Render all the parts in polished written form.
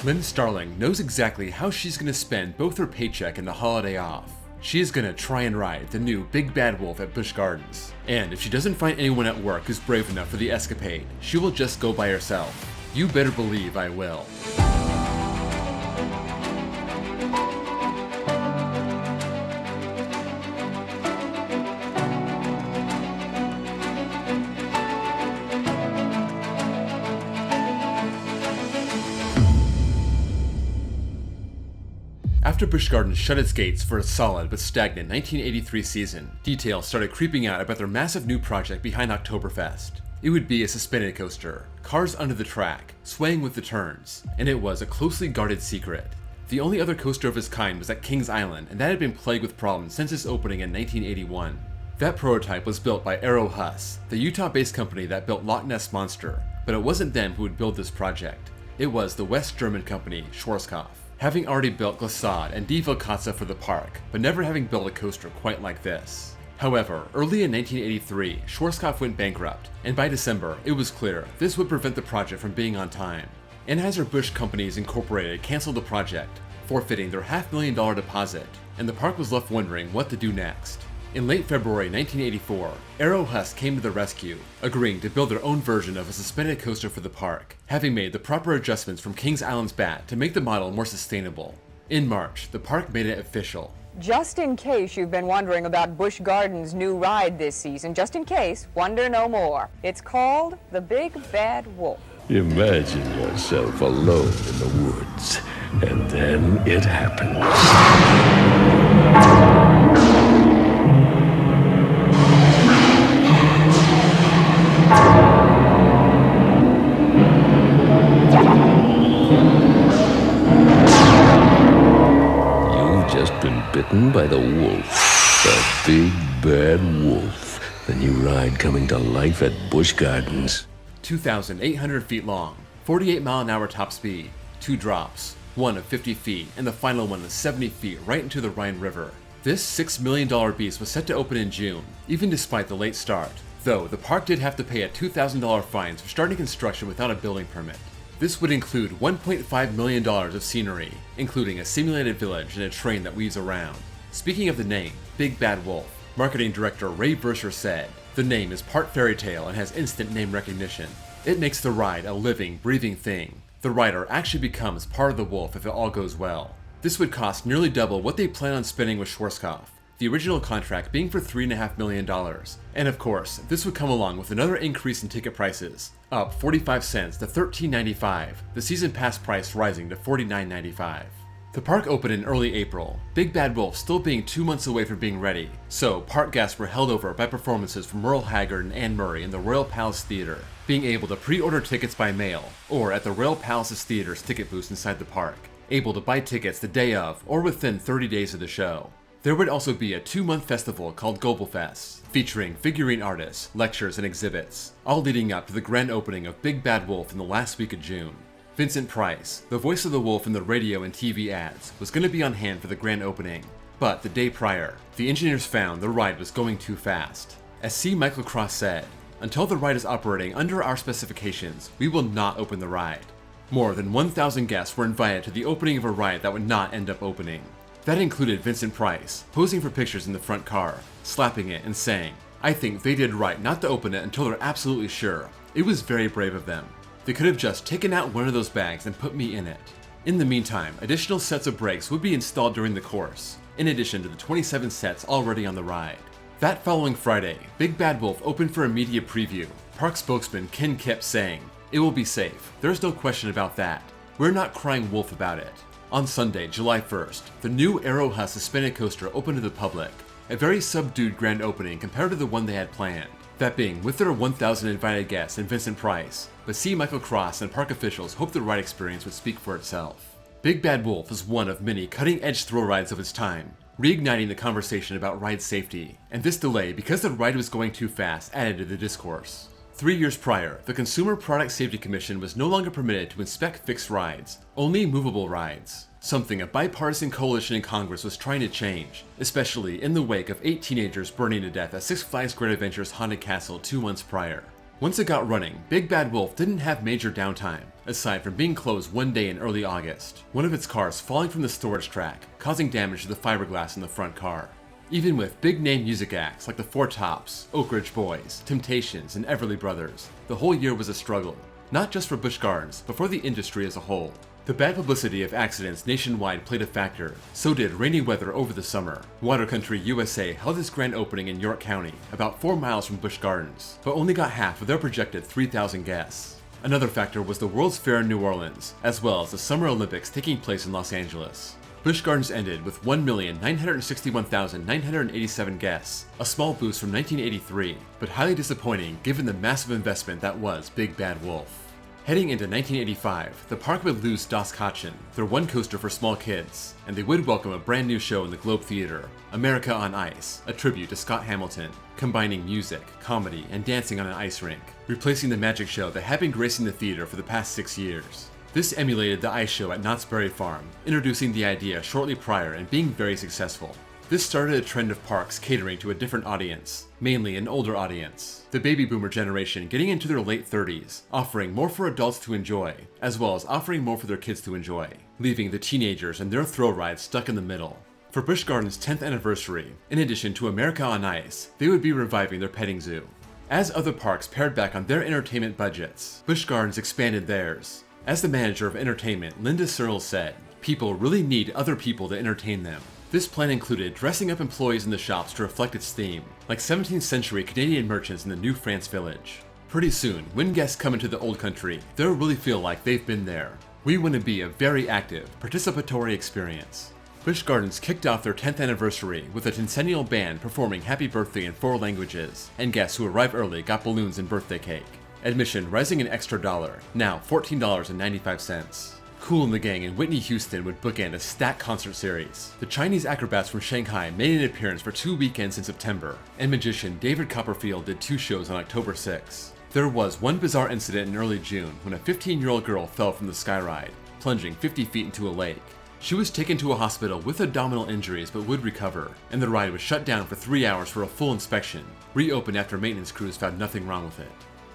Lynn Starling knows exactly how she's going to spend both her paycheck and the holiday off. She is going to try and ride the new Big Bad Wolf at Busch Gardens. And if she doesn't find anyone at work who's brave enough for the escapade, she will just go by herself. You better believe I will. After Busch Gardens shut its gates for a solid but stagnant 1983 season, details started creeping out about their massive new project behind Oktoberfest. It would be a suspended coaster, cars under the track, swaying with the turns, and it was a closely guarded secret. The only other coaster of its kind was at Kings Island, and that had been plagued with problems since its opening in 1981. That prototype was built by Aero Hus, the Utah-based company that built Loch Ness Monster, but it wasn't them who would build this project. It was the West German company, Schwarzkopf. Having already built Glissade and Die Velkatze for the park, but never having built a coaster quite like this. However, early in 1983, Schwarzkopf went bankrupt, and by December, it was clear this would prevent the project from being on time. Anheuser-Busch Companies Incorporated canceled the project, forfeiting their $500,000 deposit, and the park was left wondering what to do next. In late February 1984, Aero Hus came to the rescue, agreeing to build their own version of a suspended coaster for the park, having made the proper adjustments from Kings Island's bat to make the model more sustainable. In March, the park made it official. Just in case you've been wondering about Busch Gardens' new ride this season, just in case, wonder no more. It's called the Big Bad Wolf. Imagine yourself alone in the woods, and then it happens. Bitten by the wolf, the Big Bad Wolf, the new ride coming to life at Busch Gardens. 2,800 feet long, 48-mile-an-hour top speed, 2 drops, one of 50 feet, and the final one of 70 feet right into the Rhine River. This $6 million beast was set to open in June, even despite the late start, though the park did have to pay a $2,000 fine for starting construction without a building permit. This would include $1.5 million of scenery, including a simulated village and a train that weaves around. Speaking of the name, Big Bad Wolf, marketing director Ray Burscher said, "The name is part fairy tale and has instant name recognition. It makes the ride a living, breathing thing. The rider actually becomes part of the wolf if it all goes well." This would cost nearly double what they plan on spending with Schwarzkopf, the original contract being for $3.5 million. And of course, this would come along with another increase in ticket prices, up 45 cents to $13.95, the season pass price rising to $49.95. The park opened in early April, Big Bad Wolf still being 2 months away from being ready, so park guests were held over by performances from Merle Haggard and Anne Murray in the Royal Palace Theater, being able to pre-order tickets by mail, or at the Royal Palace's Theater's ticket booth inside the park, able to buy tickets the day of or within 30 days of the show. There would also be a 2-month festival called Gobelfest, featuring figurine artists, lectures, and exhibits, all leading up to the grand opening of Big Bad Wolf in the last week of June. Vincent Price, the voice of the wolf in the radio and TV ads, was going to be on hand for the grand opening. But the day prior, the engineers found the ride was going too fast. As C. Michael Cross said, "Until the ride is operating under our specifications, we will not open the ride." More than 1,000 guests were invited to the opening of a ride that would not end up opening. That included Vincent Price, posing for pictures in the front car, slapping it and saying, "I think they did right not to open it until they're absolutely sure. It was very brave of them. They could have just taken out one of those bags and put me in it." In the meantime, additional sets of brakes would be installed during the course, in addition to the 27 sets already on the ride. That following Friday, Big Bad Wolf opened for a media preview, park spokesman Ken Kipp saying, "It will be safe. There's no question about that. We're not crying wolf about it." On Sunday, July 1st, the new Aero Hus suspended coaster opened to the public, a very subdued grand opening compared to the one they had planned, that being with their 1,000 invited guests and Vincent Price, but C. Michael Cross and park officials hoped the ride experience would speak for itself. Big Bad Wolf is one of many cutting-edge thrill rides of its time, reigniting the conversation about ride safety, and this delay because the ride was going too fast added to the discourse. 3 years prior, the Consumer Product Safety Commission was no longer permitted to inspect fixed rides, only movable rides, something a bipartisan coalition in Congress was trying to change, especially in the wake of 8 teenagers burning to death at Six Flags Great Adventure's Haunted Castle 2 months prior. Once it got running, Big Bad Wolf didn't have major downtime, aside from being closed one day in early August, one of its cars falling from the storage track, causing damage to the fiberglass in the front car. Even with big-name music acts like the Four Tops, Oak Ridge Boys, Temptations, and Everly Brothers, the whole year was a struggle, not just for Busch Gardens, but for the industry as a whole. The bad publicity of accidents nationwide played a factor, so did rainy weather over the summer. Water Country USA held its grand opening in York County, about 4 miles from Busch Gardens, but only got half of their projected 3,000 guests. Another factor was the World's Fair in New Orleans, as well as the Summer Olympics taking place in Los Angeles. Busch Gardens ended with 1,961,987 guests, a small boost from 1983, but highly disappointing given the massive investment that was Big Bad Wolf. Heading into 1985, the park would lose Das Katzen, their one coaster for small kids, and they would welcome a brand new show in the Globe Theater, America on Ice, a tribute to Scott Hamilton, combining music, comedy, and dancing on an ice rink, replacing the magic show that had been gracing the theater for the past 6 years. This emulated the ice show at Knott's Berry Farm, introducing the idea shortly prior and being very successful. This started a trend of parks catering to a different audience, mainly an older audience, the baby boomer generation getting into their late 30s, offering more for adults to enjoy, as well as offering more for their kids to enjoy, leaving the teenagers and their thrill rides stuck in the middle. For Busch Gardens' 10th anniversary, in addition to America on Ice, they would be reviving their petting zoo. As other parks pared back on their entertainment budgets, Busch Gardens expanded theirs. As the manager of entertainment, Linda Searles said, "People really need other people to entertain them." This plan included dressing up employees in the shops to reflect its theme, like 17th century Canadian merchants in the New France Village. Pretty soon, when guests come into the old country, they'll really feel like they've been there. We want to be a very active, participatory experience. Busch Gardens kicked off their 10th anniversary with a Tencennial band performing Happy Birthday in 4 languages, and guests who arrived early got balloons and birthday cake. Admission rising an extra $1, now $14.95. Kool and the Gang in Whitney, Houston would bookend a stacked concert series. The Chinese acrobats from Shanghai made an appearance for 2 weekends in September, and magician David Copperfield did 2 shows on October 6. There was one bizarre incident in early June when a 15-year-old girl fell from the sky ride, plunging 50 feet into a lake. She was taken to a hospital with abdominal injuries but would recover, and the ride was shut down for 3 hours for a full inspection, reopened after maintenance crews found nothing wrong with it.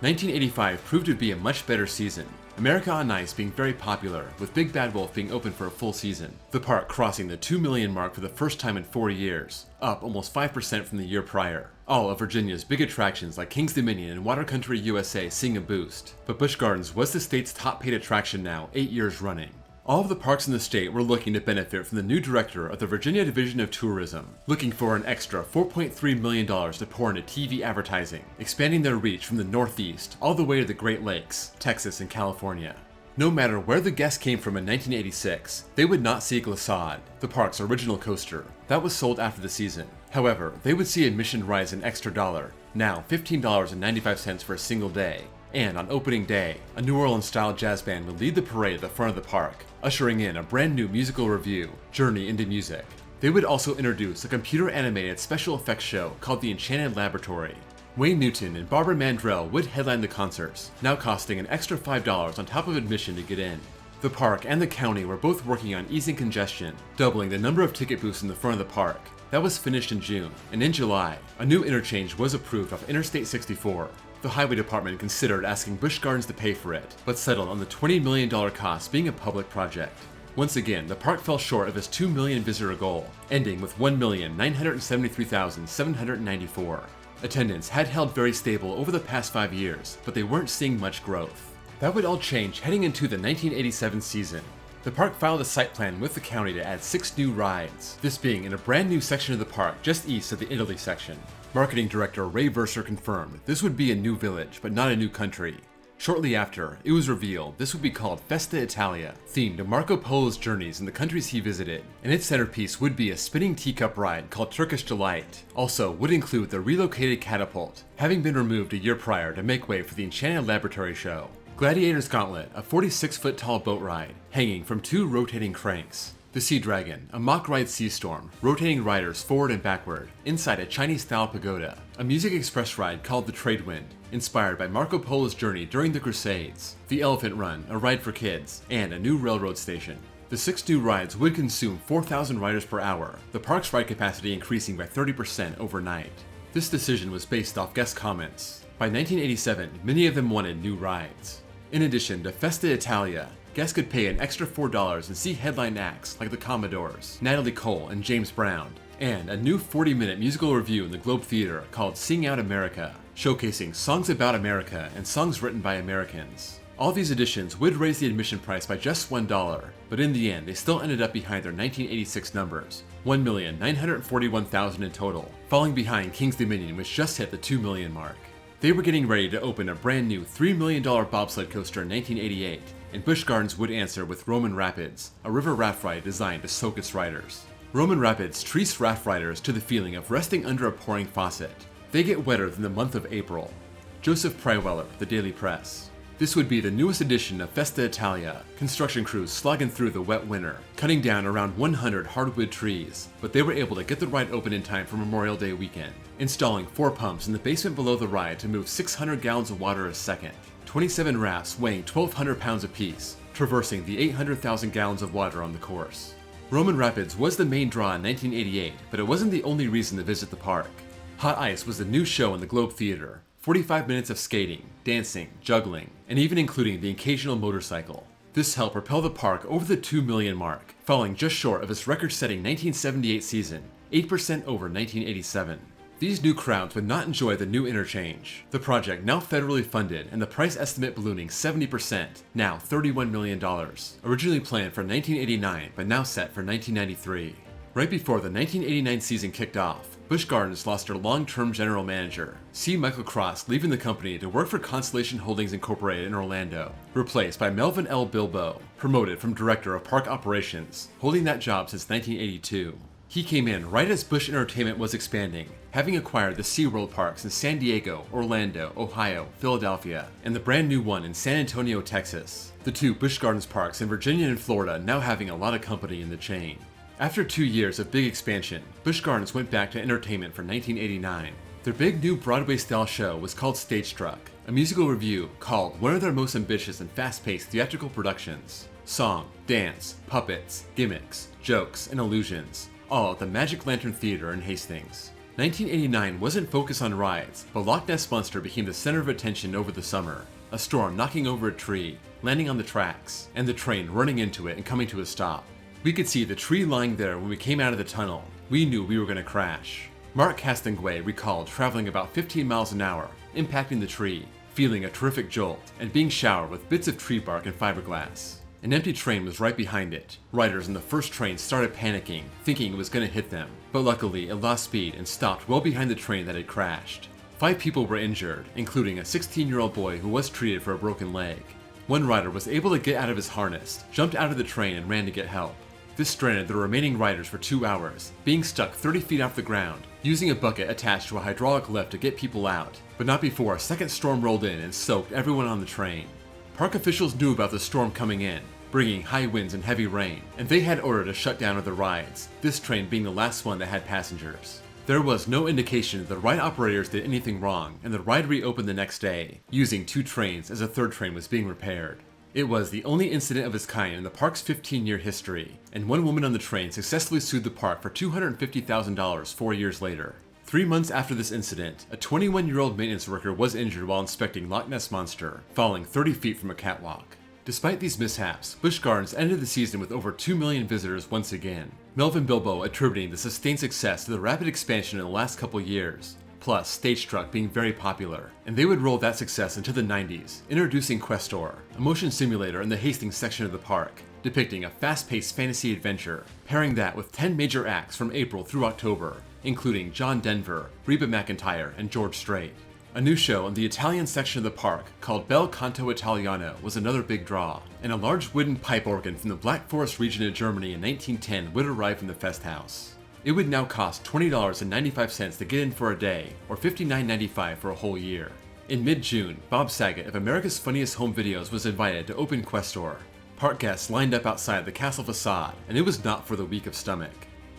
1985 proved to be a much better season, America on Ice being very popular, with Big Bad Wolf being open for a full season, the park crossing the 2 million mark for the first time in 4 years, up almost 5% from the year prior. All of Virginia's big attractions like King's Dominion and Water Country USA seeing a boost, but Busch Gardens was the state's top paid attraction now 8 years running. All of the parks in the state were looking to benefit from the new director of the Virginia Division of Tourism, looking for an extra $4.3 million to pour into TV advertising, expanding their reach from the Northeast all the way to the Great Lakes, Texas, and California. No matter where the guests came from in 1986, they would not see Glissade, the park's original coaster. That was sold after the season. However, they would see admission rise an extra $1, now $15.95 for a single day. And on opening day, a New Orleans-style jazz band would lead the parade at the front of the park, ushering in a brand new musical revue, Journey into Music. They would also introduce a computer-animated special effects show called The Enchanted Laboratory. Wayne Newton and Barbara Mandrell would headline the concerts, now costing an extra $5 on top of admission to get in. The park and the county were both working on easing congestion, doubling the number of ticket booths in the front of the park. That was finished in June, and in July, a new interchange was approved off Interstate 64. The Highway Department considered asking Busch Gardens to pay for it, but settled on the $20 million cost being a public project. Once again, the park fell short of its 2 million visitor goal, ending with 1,973,794. Attendance had held very stable over the past 5 years, but they weren't seeing much growth. That would all change heading into the 1987 season. The park filed a site plan with the county to add 6 new rides, this being in a brand new section of the park just east of the Italy section. Marketing director Ray Verser confirmed this would be a new village, but not a new country. Shortly after, it was revealed this would be called Festa Italia, themed to Marco Polo's journeys in the countries he visited, and its centerpiece would be a spinning teacup ride called Turkish Delight. Also would include the relocated catapult, having been removed a year prior to make way for the Enchanted Laboratory show. Gladiator's Gauntlet, a 46-foot-tall boat ride, hanging from 2 rotating cranks. The Sea Dragon, a mock ride sea storm, rotating riders forward and backward, inside a Chinese-style pagoda. A Music Express ride called the Trade Wind, inspired by Marco Polo's journey during the Crusades. The Elephant Run, a ride for kids, and a new railroad station. The 6 new rides would consume 4,000 riders per hour, the park's ride capacity increasing by 30% overnight. This decision was based off guest comments. By 1987, many of them wanted new rides. In addition to Festa Italia, guests could pay an extra $4 and see headline acts like the Commodores, Natalie Cole, and James Brown, and a new 40-minute musical review in the Globe Theater called Sing Out America, showcasing songs about America and songs written by Americans. All these additions would raise the admission price by just $1, but in the end they still ended up behind their 1986 numbers, 1,941,000 in total, falling behind King's Dominion, which just hit the 2 million mark. They were getting ready to open a brand new $3 million bobsled coaster in 1988, and Busch Gardens would answer with Roman Rapids, a river raft ride designed to soak its riders. Roman Rapids treats raft riders to the feeling of resting under a pouring faucet. They get wetter than the month of April. Joseph Pryweller, The Daily Press. This would be the newest edition of Festa Italia, construction crews slogging through the wet winter, cutting down around 100 hardwood trees, but they were able to get the ride open in time for Memorial Day weekend, installing 4 pumps in the basement below the ride to move 600 gallons of water a second, 27 rafts weighing 1,200 pounds apiece, traversing the 800,000 gallons of water on the course. Roman Rapids was the main draw in 1988, but it wasn't the only reason to visit the park. Hot Ice was the new show in the Globe Theater, 45 minutes of skating, dancing, juggling, and even including the occasional motorcycle. This helped propel the park over the 2 million mark, falling just short of its record-setting 1978 season, 8% over 1987. These new crowds would not enjoy the new interchange. The project now federally funded and the price estimate ballooning 70%, now $31 million, originally planned for 1989 but now set for 1993. Right before the 1989 season kicked off, Busch Gardens lost their long-term general manager, C. Michael Cross, leaving the company to work for Constellation Holdings Incorporated in Orlando, replaced by Melvin L. Bilbo, promoted from Director of Park Operations, holding that job since 1982. He came in right as Busch Entertainment was expanding, having acquired the SeaWorld parks in San Diego, Orlando, Ohio, Philadelphia, and the brand new one in San Antonio, Texas. The 2 Busch Gardens parks in Virginia and Florida now having a lot of company in the chain. After 2 years of big expansion, Busch Gardens went back to entertainment for 1989. Their big new Broadway-style show was called Stage Struck, a musical revue called one of their most ambitious and fast-paced theatrical productions. Song, dance, puppets, gimmicks, jokes, and illusions, all at the Magic Lantern Theater in Hastings. 1989 wasn't focused on rides, but Loch Ness Monster became the center of attention over the summer. A storm knocking over a tree, landing on the tracks, and the train running into it and coming to a stop. We could see the tree lying there when we came out of the tunnel. We knew we were going to crash. Mark Castonguay recalled traveling about 15 miles an hour, impacting the tree, feeling a terrific jolt, and being showered with bits of tree bark and fiberglass. An empty train was right behind it. Riders in the first train started panicking, thinking it was going to hit them, but luckily it lost speed and stopped well behind the train that had crashed. 5 people were injured, including a 16-year-old boy who was treated for a broken leg. One rider was able to get out of his harness, jumped out of the train, and ran to get help. This stranded the remaining riders for 2 hours, being stuck 30 feet off the ground, using a bucket attached to a hydraulic lift to get people out, but not before a second storm rolled in and soaked everyone on the train. Park officials knew about the storm coming in, bringing high winds and heavy rain, and they had ordered a shutdown of the rides, this train being the last one that had passengers. There was no indication that the ride operators did anything wrong, and the ride reopened the next day, using 2 trains as a 3rd train was being repaired. It was the only incident of its kind in the park's 15-year history, and one woman on the train successfully sued the park for $250,000 4 years later. 3 months after this incident, a 21-year-old maintenance worker was injured while inspecting Loch Ness Monster, falling 30 feet from a catwalk. Despite these mishaps, Busch Gardens ended the season with over 2 million visitors once again, Melvin Bilbo attributing the sustained success to the rapid expansion in the last couple years, plus Stage Struck being very popular, and they would roll that success into the 90s, introducing Questor, a motion simulator in the Hastings section of the park, depicting a fast-paced fantasy adventure, pairing that with 10 major acts from April through October, including John Denver, Reba McEntire, and George Strait. A new show in the Italian section of the park called Bel Canto Italiano was another big draw, and a large wooden pipe organ from the Black Forest region of Germany in 1910 would arrive from the Fest House. It would now cost $20.95 to get in for a day, or $59.95 for a whole year. In mid-June, Bob Saget of America's Funniest Home Videos was invited to open Questor. Park guests lined up outside the castle facade, and it was not for the weak of stomach.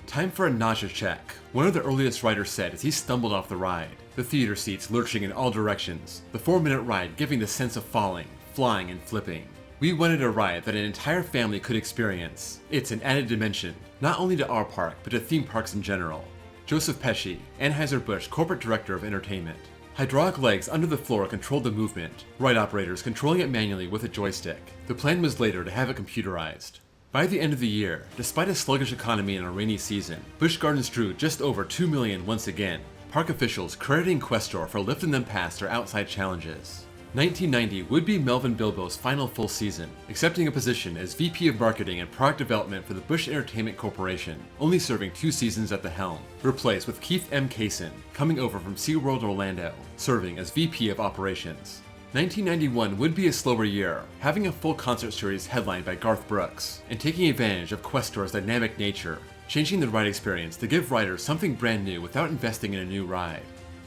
Time for a nausea check, one of the earliest riders said as he stumbled off the ride, the theater seats lurching in all directions, the 4-minute ride giving the sense of falling, flying, and flipping. We wanted a ride that an entire family could experience. It's an added dimension, not only to our park, but to theme parks in general. Joseph Pesci, Anheuser-Busch Corporate Director of Entertainment. Hydraulic legs under the floor controlled the movement, ride operators controlling it manually with a joystick. The plan was later to have it computerized. By the end of the year, despite a sluggish economy and a rainy season, Busch Gardens drew just over 2 million once again, park officials crediting Questor for lifting them past their outside challenges. 1990 would be Melvin Bilbo's final full season, accepting a position as VP of Marketing and Product Development for the Busch Entertainment Corporation, only serving 2 seasons at the helm, replaced with Keith M. Kaysen, coming over from SeaWorld Orlando, serving as VP of Operations. 1991 would be a slower year, having a full concert series headlined by Garth Brooks, and taking advantage of Questor's dynamic nature, changing the ride experience to give riders something brand new without investing in a new ride.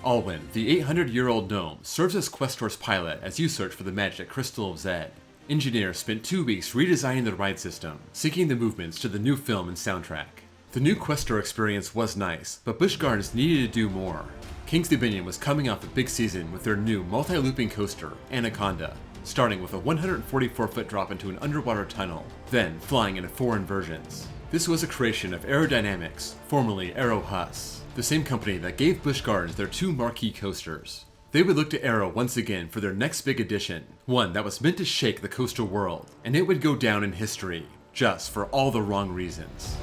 Alwyn, the 800-year-old gnome, serves as Questor's pilot as you search for the magic Crystal of Zed. Engineers spent 2 weeks redesigning the ride system, syncing the movements to the new film and soundtrack. The new Questor experience was nice, but Busch Gardens needed to do more. King's Dominion was coming off a big season with their new multi-looping coaster, Anaconda, starting with a 144-foot drop into an underwater tunnel, then flying into 4 inversions. This was a creation of Aerodynamics, formerly Aero Hus, the same company that gave Busch Gardens their 2 marquee coasters. They would look to Aero once again for their next big addition, one that was meant to shake the coaster world, and it would go down in history, just for all the wrong reasons.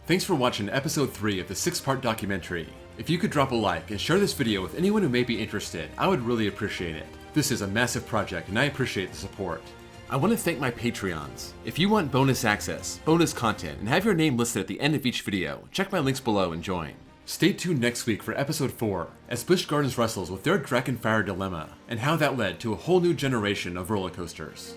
Thanks for watching episode 3 of the 6-part documentary. If you could drop a like and share this video with anyone who may be interested, I would really appreciate it. This is a massive project and I appreciate the support. I want to thank my Patreons. If you want bonus access, bonus content, and have your name listed at the end of each video, check my links below and join. Stay tuned next week for episode 4, as Busch Gardens wrestles with their Dragonfire dilemma, and how that led to a whole new generation of roller coasters.